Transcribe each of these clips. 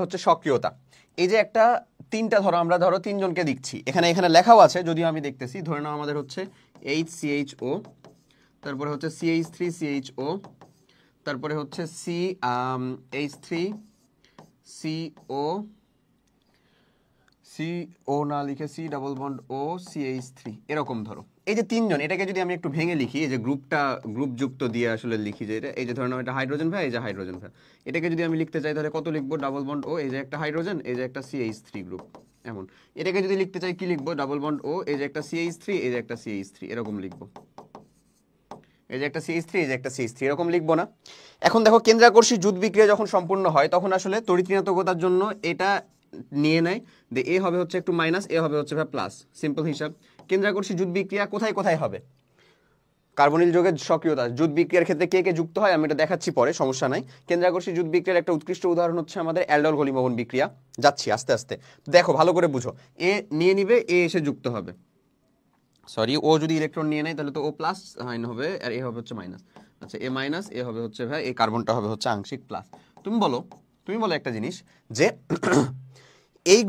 হচ্ছে সক্রিয়তা। এই যে একটা তিনটা আমরা ধরো তিনজনকে দিচ্ছি, এখানে লেখাও আছে, যদিও আমি দেখতেছি। ধরে নাও আমাদের হচ্ছে HCHO, তারপরে হচ্ছে CH3CHO, তারপরে হচ্ছে CO না লিখে C double bond O CH3, এরকম ধরো এই যে তিনজন, এটাকে যদি আমি একটু ভেঙে লিখি, এই যে গ্রুপ যুক্ত দিয়ে আসলে লিখি, যে এটা এই যে ধরে নাও এটা হাইড্রোজেন ভাই, এই যে হাইড্রোজেন ভাই, এটাকে যদি আমি লিখতে চাই তাহলে কত লিখবো? ডাবল বন্ড O, এই যে একটা হাইড্রোজেন, এই যে একটা CH3 গ্রুপ, এমন। এটাকে যদি লিখতে চাই কি লিখবো? ডাবল বন্ড O, এই যে একটা CH3, এই যে একটা CH3, এরকম লিখবো। এই যে একটা CH3, এই যে একটা CH3, এরকম লিখবো না? এখন দেখো কেন্দ্রাকর্ষী জুট বিক্রিয়া যখন সম্পূর্ণ হয় তখন আসলে তড়িৎ ঋণাত্মকতার জন্য এটা নিয়ে নেয় যে এ হবে হচ্ছে একটু মাইনাস, এ হবে হচ্ছে প্লাস, সিম্পল হিসাব। কেন্দ্রাকর্ষী জুট বিক্রিয়া কোথায় কোথায় হবে? কার্বনিল যৌগের সক্রিয়তা জুট বিক্রিয়ার ক্ষেত্রে কে কে যুক্ত হয় আমি এটা দেখাচ্ছি পরে, সমস্যা নাই। কেন্দ্রাকর্ষী জুট বিক্রিয়ার একটা উৎকৃষ্ট উদাহরণ হচ্ছে আমাদের অ্যালডল ঘনীভবন বিক্রিয়া। যাচ্ছি আস্তে আস্তে, দেখো ভালো করে বুঝো। এ নিয়ে নিবে, এ এসে যুক্ত হবে, সরি ও যদি ইলেকট্রন নিয়ে নেয় তাহলে তো ও প্লাস সাইন হবে, আর এ হবে হচ্ছে মাইনাস। আচ্ছা এ মাইনাস, এ হবে হচ্ছে ভাই, এই কার্বনটা হবে হচ্ছে আংশিক প্লাস। তুমি বলো একটা জিনিস, যে এই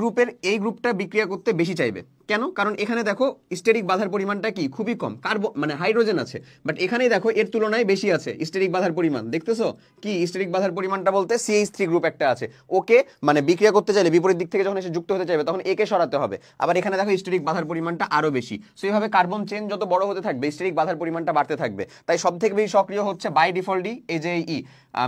গ্রুপটা বিক্রিয়া করতে বেশি চাইবে কেন? কারণ এখানে দেখো স্টেরিক বাধার পরিমাণটা কি খুবই কম, মানে হাইড্রোজেন আছে, বাট এখানেই দেখো এর তুলনায় বেশি আছে স্টেরিক বাধার পরিমাণ। দেখতেছো কি স্টেরিক বাধার পরিমাণটা বলতে? CH3 গ্রুপ একটা আছে, ওকে মানে বিক্রিয়া করতে চাইলে বিপরীত দিক থেকে যখন এসে যুক্ত হতে চাইবে তখন একে সরাতে হবে। আবার এখানে দেখো স্টেরিক বাধার পরিমাণটা আরো বেশি। সো এইভাবে কার্বন চেন যত বড় হতে থাকবে স্টেরিক বাধার পরিমাণটা বাড়তে থাকবে। তাই সব থেকে বেশি সক্রিয় হচ্ছে বাই ডিফল্টই এই যে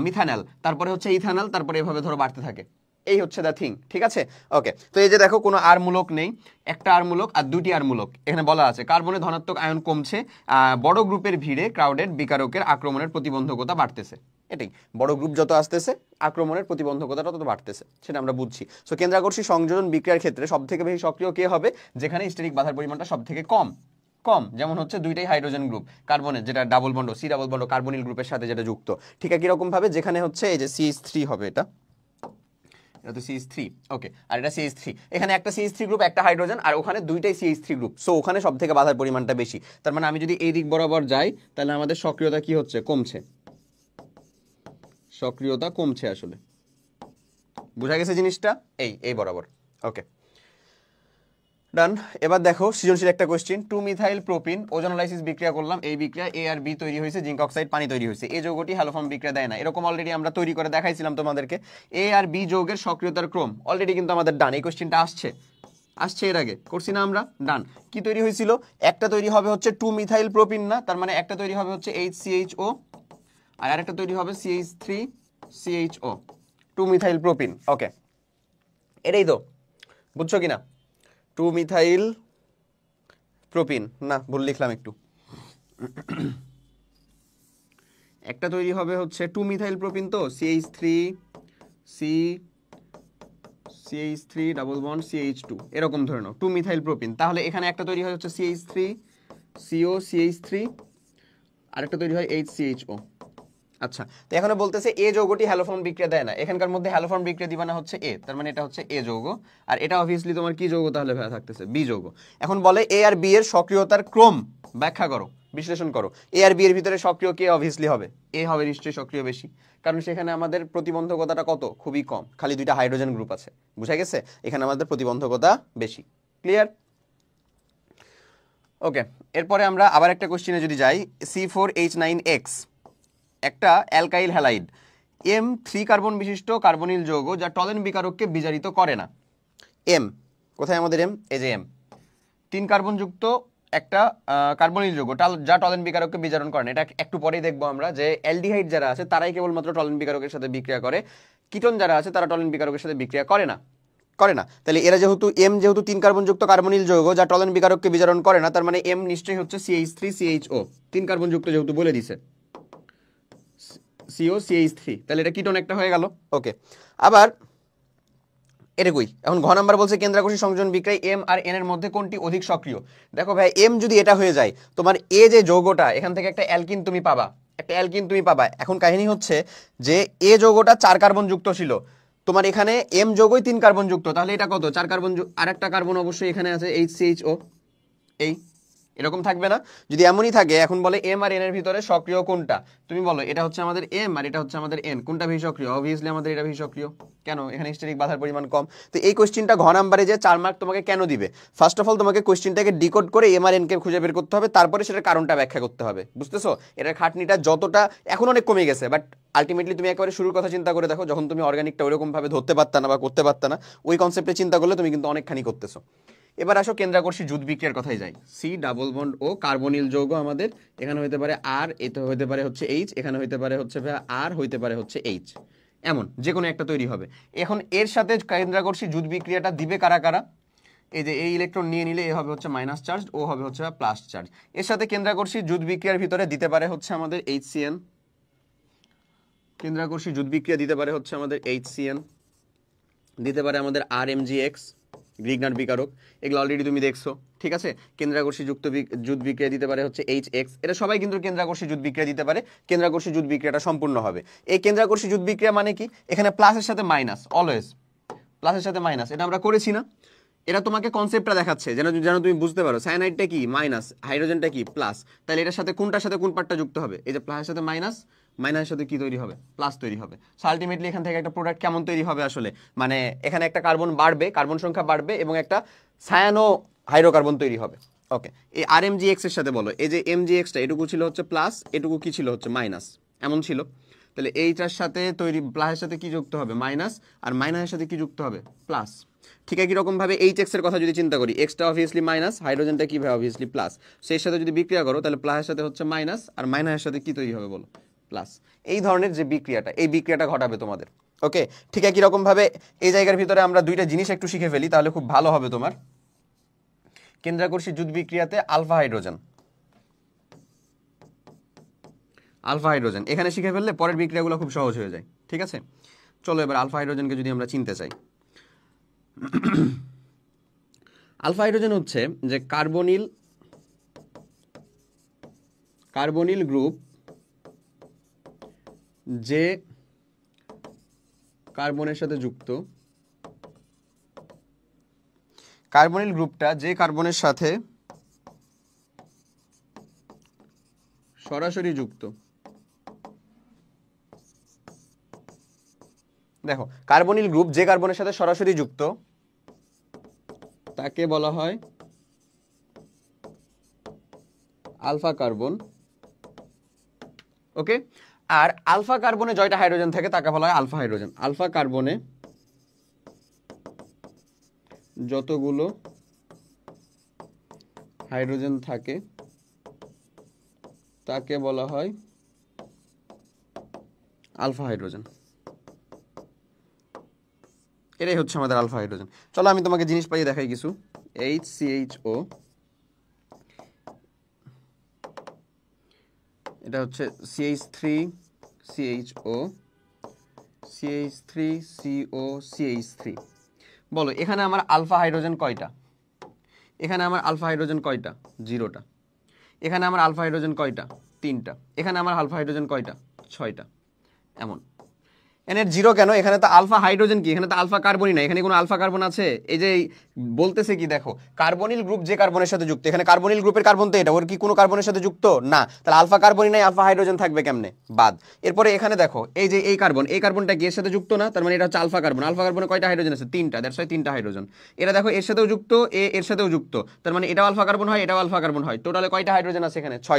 মিথানল, তারপরে হচ্ছে ইথানল, তারপরে এভাবে ধরো বাড়তে থাকে। এই হচ্ছে দ্য থিং, ঠিক আছে? ওকে, তো এই যে দেখো কোনো আর মূলক নেই, একটা আর মূলক আর দুটি আর মূলক। এখানে বলা আছে কার্বনের ধনাত্মক আয়ন কমছে, বড় গ্রুপের ভিড়ে ক্রাউডেড বিকারকের আক্রমণের প্রতিবন্ধকতা বাড়তেছে। এটাই, বড় গ্রুপ যত আসতেছে আক্রমণের প্রতিবন্ধকতাটা তত বাড়তেছে, সেটা আমরা বুঝছি। সো কেন্দ্রাকর্ষী সংযোজন বিক্রিয়ার ক্ষেত্রে সব থেকে বেশি সক্রিয় কে হবে? যেখানে স্টেরিক বাধার পরিমাণটা সব থেকে কম, যেমন হচ্ছে দুইটাই হাইড্রোজেন গ্রুপ কার্বনের, যেটা double bond C double bond carbonyl গ্রুপের সাথে যেটা যুক্ত। ঠিক একই রকম ভাবে যেখানে হচ্ছে এই যে CH3 হবে, এটা তো CH3, ওকে, আর এটা CH3, এখানে একটা CH3 গ্রুপ একটা হাইড্রোজেন, আর ওখানে দুইটাই CH3 গ্রুপ। সো ওখানে সব থেকে বাধার পরিমাণটা বেশি। তার মানে আমি যদি এই দিক বরাবর যাই তাহলে আমাদের সক্রিয়তা কি হচ্ছে? কমছে, সক্রিয়তা কমছে আসলে। বুঝা গেছে জিনিসটা? এই বরাবর, ওকে ডান। এবার দেখো সৃজনশীল একটা কোশ্চেন, 2মিথাইল প্রোপিন ওজোনোলাইসিস বিক্রিয়া করলাম, এই বিক্রিয়া A আর B তৈরি হয়েছে, জিঙ্ক অক্সাইড পানি তৈরি হয়েছে, এই যৌগটি হ্যালোফর্ম বিক্রিয়া দেয় না। এরকম অলরেডি আমরা তৈরি করে দেখাইছিলাম তোমাদেরকে। A আর B যৌগের সক্রিয়তার ক্রম অলরেডি কিন্তু আমাদের ডান, এই কোশ্চেনটা আসছে এর আগে করছি না আমরা? ডান। কি তৈরি হয়েছিল? একটা তৈরি হবে হচ্ছে 2মিথাইল প্রোপিন, না তার মানে একটা তৈরি হবে হচ্ছে HCHO, আর আরেকটা তৈরি হবে CH3CHO, 2মিথাইল প্রোপিন। ওকে, এটাই তো, বুঝছো কিনা? 2মিথাইল প্রোপিন, না ভুল লিখলাম একটু, একটা তৈরি হবে হচ্ছে 2মিথাইল প্রোপিন, তো CH3 ডাবল বন্ড CH2, এরকম ধরে নাও 2মিথাইল প্রোপিন। তাহলে এখানে একটা তৈরি হয় হচ্ছে CH3CO CH3, আরেকটা তৈরি হয় HCHO। আচ্ছা, তো এখানে বলতেছে এ যৌগটি হ্যালোফর্ম বিক্রিয়া দেয় না, এখানকার মধ্যে হ্যালোফর্ম বিক্রিয়া দিবা না হচ্ছে এ, তার মানে এটা হচ্ছে এ যৌগ, আর এটা অবভিয়াসলি তোমার কি যৌগ তাহলে ভাইয়া থাকতেছে? বি যৌগ। এখন বলে এ আর বি এর সক্রিয়তার ক্রম ব্যাখ্যা করো, বিশ্লেষণ করো। এ আর বি এর ভিতরে সক্রিয় কে অবভিয়াসলি হবে? এ হবে নিশ্চয়ই সক্রিয় বেশি, কারণ সেখানে আমাদের প্রতিবন্ধকতাটা কত? খুবই কম, খালি দুইটা হাইড্রোজেন গ্রুপ আছে। বুঝা গেছে? এখানে আমাদের প্রতিবন্ধকতা বেশি। ক্লিয়ার? ওকে, এরপরে আমরা আবার একটা কোশ্চেনে যদি যাই, C4H9X একটা অ্যালকাইল হ্যালাইড, M3 কার্বন বিশিষ্ট কার্বনিল যৌগ যা টলেন বিকারককে বিজারিত করে না। এম কোথায় আমাদের? এম, এই যে এম, 3 কার্বন যুক্ত একটা কার্বনিল যৌগ যা টলেন বিকারককে বিজারণ করে না। এটা একটু পরেই দেখবো আমরা যে অ্যালডিহাইড যারা আছে তারাই কেবলমাত্র টলেন বিকারকের সাথে বিক্রিয়া করে, কিটোন যারা আছে তারা টলেন বিকারকের সাথে বিক্রিয়া করে না। তাহলে এরা যেহেতু 3 কার্বন যুক্ত কার্বনিল যৌগ যা টলেন বিকারককে বিজারণ করে না, তার মানে এম নিশ্চয়ই হচ্ছে CH3CHO, 3 কার্বন যুক্ত যেহেতু বলে দিছে, CO CH3, তাহলে এটা কিটোন একটা হয়ে গেল। ওকে, আবার এটা কই? এখন ঘ নাম্বার বলছে কেন্দ্রাকর্ষী সংযোজন বিক্রিয়ায় এম আর এন এর মধ্যে কোনটি অধিক সক্রিয়? দেখো ভাই, এম যদি এটা হয়ে যায়, তোমার এ যে যৌগটা, এখান থেকে একটা অ্যালকিন তুমি পাবা, এখন কাহিনী হচ্ছে যে এ যৌগটা 4 কার্বন যুক্ত ছিল, তোমার এখানে এম যৌগই 3 কার্বন যুক্ত, তাহলে এটা কত? 4 কার্বন, আর একটা কার্বন অবশ্যই এখানে আছে HCHO, এরকম থাকবে না? যদি এমনই থাকে, এখন বলে এম আর এন এর ভিতরে সক্রিয় কোনটা, তুমি বলো এটা হচ্ছে আমাদের এম আর এটা হচ্ছে আমাদের এন, কোনটা বেশি সক্রিয়? অবভিয়াসলি আমাদের এটা বেশি সক্রিয়। কেন? এখানে স্ট্যাটিক বাধার পরিমাণ কম। তো এই কোশ্চেনটা ঘ নাম্বারে যে 4 মার্ক তোমাকে কেন দিবে, ফার্স্ট অফ অল তোমাকে কোশ্চেনটাকে ডিকোড করে এম আর এন কে খুঁজে বের করতে হবে, তারপরে সেটার কারণটা ব্যাখ্যা করতে হবে, বুঝতেছো? এটার খাটনিটা যতটা এখন অনেক কমে গেছে, বাট আলটিমেটলি তুমি একবারে শুরুর কথা চিন্তা করে দেখো, যখন তুমি অর্গানিকটা ওইরকম ভাবে ধরতে পারতা না বা করতে পারতা না, ওই কনসেপ্টে চিন্তা করলে তুমি কিন্তু অনেকখানি করতেছো। এবার আসো কেন্দ্রাকর্ষী জুট বিক্রিয়ার কথাই যাই। সি ডাবল বন্ড ও কার্বনিল যৌগ আমাদের এখানে হইতে পারে আর, এতে হইতে পারে হচ্ছে এইচ, এখানে হইতে পারে হচ্ছে আর, হইতে পারে হচ্ছে এইচ, এমন যে কোনো একটা তৈরি হবে। এখন এর সাথে কেন্দ্রাকর্ষী জুট বিক্রিয়াটা দিবে কারা কারা? এই যে এই ইলেকট্রন নিয়ে নিলে এ হবে হচ্ছে মাইনাস চার্জ, ও হবে হচ্ছে প্লাস চার্জ। এর সাথে কেন্দ্রাকর্ষী জুট বিক্রিয়ার ভিতরে দিতে পারে হচ্ছে আমাদের HCN, কেন্দ্রাকর্ষী জুট বিক্রিয়া দিতে পারে হচ্ছে আমাদের HCN, দিতে পারে আমাদের RMGX, গ্রিগনার বিকারক, এগুলো অলরেডি তুমি দেখছো, ঠিক আছে? কেন্দ্রাকর্ষী জুট বিক্রিয়া দিতে পারে হচ্ছে HX, এটা সবাই কিন্তু কেন্দ্রাকর্ষী জুট বিক্রিয়া দিতে পারে। কেন্দ্রাকর্ষী জুট বিক্রিয়াটা সম্পূর্ণ হবে। এই কেন্দ্রাকর্ষী জুট বিক্রিয়া মানে কি? এখানে প্লাসের সাথে মাইনাস, অলওয়েজ প্লাসের সাথে মাইনাস, এটা আমরা করেছি না? এটা তোমাকে কনসেপ্টটা দেখাচ্ছে যেন যেন তুমি বুঝতে পারো সায়ানাইডটা কি মাইনাস, হাইড্রোজেনটা কি প্লাস, তাহলে এটার সাথে কোনটার সাথে কোন পার্টটা যুক্ত হবে? এই যে প্লাসের সাথে মাইনাস, মাইনাসের সাথে কি তৈরি হবে? প্লাস তৈরি হবে। সো আলটিমেটলি এখান থেকে একটা প্রোডাক্ট কেমন তৈরি হবে আসলে, মানে এখানে একটা কার্বন বাড়বে, কার্বন সংখ্যা বাড়বে এবং একটা সায়ানো হাইড্রোকার্বন তৈরি হবে। ওকে, এই RMGX এর সাথে বলো, এই যে MGXটা এটুকু ছিল হচ্ছে প্লাস, এটুকু কি ছিল হচ্ছে মাইনাস, এমন ছিল। তাহলে এইটার সাথে তৈরি প্লাসের সাথে কি যুক্ত হবে? মাইনাস, আর মাইনাসের সাথে কি যুক্ত হবে? প্লাস। ঠিক একই রকম ভাবে HX এর কথা যদি চিন্তা করি, এক্সটা অবভিয়াসলি মাইনাস, হাইড্রোজেনটা কি ভাবে? Obviously plus. সেই সাথে যদি বিক্রিয়া করো তাহলে প্লাসের সাথে হচ্ছে মাইনাস, আর মাইনাসের সাথে কি তৈরি হবে বলো? প্লাস। এই ধরনের যে বিক্রিয়াটা, এই বিক্রিয়াটা ঘটাবে তোমাদের। ওকে, ঠিক একই রকম ভাবে এই জায়গার ভিতরে আমরা দুইটা জিনিস একটু শিখে ফেলি, তাহলে খুব ভালো হবে তোমার। কেন্দ্রাকর্ষী জুট বিক্রিয়াতে আলফা হাইড্রোজেন, আলফা হাইড্রোজেন এখানে শিখে ফেললে পরের বিক্রিয়াগুলো খুব সহজ হয়ে যায়, ঠিক আছে? চলো এবার আলফা হাইড্রোজেনকে যদি আমরা চিনতে চাই, আলফা হাইড্রোজেন হচ্ছে যে কার্বনিল গ্রুপ যে কার্বনের সাথে যুক্ত, কার্বনিল গ্রুপটা যে কার্বনের সাথে সরাসরি যুক্ত। দেখো, কার্বনিল গ্রুপ যে কার্বনের সাথে সরাসরি যুক্ত তাকে বলা হয় আলফা কার্বন। ওকে, আর আলফা কার্বনে জয়টা হাইড্রোজেন থাকে তাকে বলা হয় আলফা হাইড্রোজেন। আলফা কার্বনে যতগুলো হাইড্রোজেন থাকে তাকে বলা হয় আলফা হাইড্রোজেন। এটাই হচ্ছে আমাদের আলফা হাইড্রোজেন। চলো আমি তোমাকে জিনিস পাইয়ে দেখাই কিছু। HCHO, এটা হচ্ছে CH3CHO, CH3CO, CH3। বলো এখানে আমার আলফা হাইড্রোজেন কয়টা? এখানে আমার আলফা হাইড্রোজেন কয়টা? 0টা। এখানে আমার আলফা হাইড্রোজেন কয়টা? 3টা। এখানে আমার আলফা হাইড্রোজেন কয়টা? 6টা। এমন এনের 0 কেন? এখানে তো আলফা হাইড্রোজেন কি, এখানে তো আলফা কার্বনই না। এখানে কোনো আলফা কার্বন আছে? এই যে বলতেছে কি দেখো, কার্বনিল গ্রুপ যে কার্বনের সাথে যুক্ত, এখানে কার্বনিল গ্রুপের কার্বন তো এটা, ওর কি কোনো কার্বনের সাথে যুক্ত না? তাহলে আলফা কার্বনই নাই, আলফা হাইড্রোজেন থাকবে কেমনে? বাদ। এরপরে এখানে দেখো, এই যে এই কার্বনটা কি এর সাথে যুক্ত না? তার মানে এটা হচ্ছে আলফা কার্বন। আলফা কার্বনে কয়টা হাইড্রোজেন আছে? 3টা, দ্যাটস ওয়াই 3টা হাইড্রোজেন। এটা দেখো এর সাথেও যুক্ত, এর সাথেও যুক্ত, তার মানে এটাও আলফা কার্বন হয়, এটাও আলফা কার্বন হয়। টোটালে কয়টা হাইড্রোজেন আছে এখানে? 6।